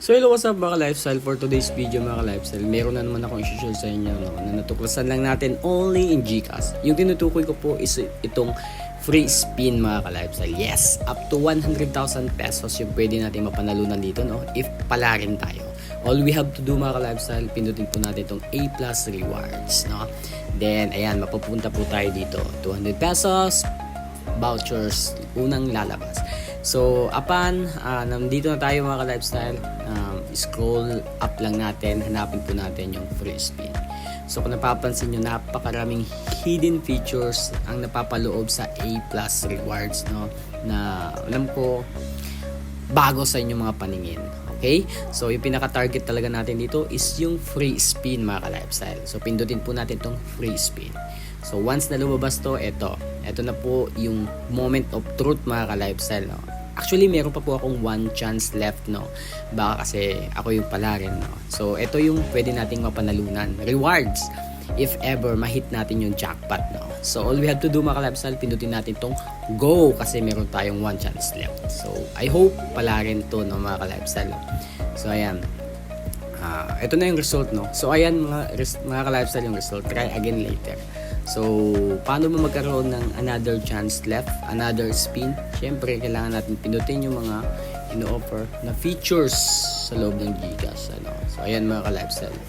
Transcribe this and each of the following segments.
So hello, what's up mga lifestyle? For today's video mga lifestyle, meron na naman akong i-share sa inyo na natuklasan lang natin only in GCash. Yung tinutukoy ko po is itong free spin mga lifestyle. Yes, up to 100,000 pesos yung pwede natin mapanalunan dito, no? If pala rin tayo. All we have to do mga lifestyle, pindutin po natin itong A+ rewards, no? Then ayan, mapupunta po tayo dito. 200 pesos vouchers unang lalabas. So, nandito na tayo mga ka-lifestyle, scroll up lang natin, hanapin po natin yung free spin. So, kung napapansin nyo, napakaraming hidden features ang napapaloob sa A+ rewards, no? Na alam ko, bago sa inyong mga paningin. Okay? So, yung pinaka-target talaga natin dito is yung free spin mga ka-lifestyle. So, pindutin po natin itong free spin. So, once na lumabas to, ito na po yung moment of truth mga ka-lifestyle, no? Actually, meron pa po akong one chance left, no? Baka kasi ako yung pala rin, no? So, ito yung pwede nating mapanalunan. Rewards, if ever mahit natin yung jackpot, no? So, all we have to do mga ka-lifestyle, pindutin natin tong go kasi meron tayong one chance left. So, I hope pala rin to, no, mga ka-lifestyle, no? So, ayan. Ito na yung result, no? So, ayan mga ka-lifestyle yung result. Try again later. So, paano ba magkaroon ng another chance left, another spin? Siyempre, kailangan natin pindutin yung mga ino-offer na features sa loob ng GCash. Ano? So, ayan mga ka-lifestyle.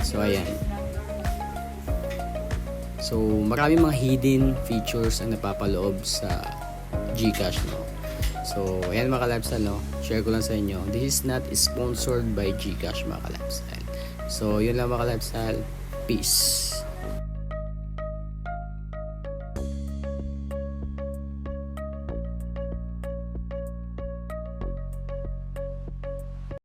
So, ayan. So, maraming mga hidden features ang napapaloob sa GCash, no? So, ayan mga ka-lifestyle, no? Share ko lang sa inyo. This is not sponsored by GCash, mga ka-lifestyle. So, yun lang mga ka-lifestyle. Peace.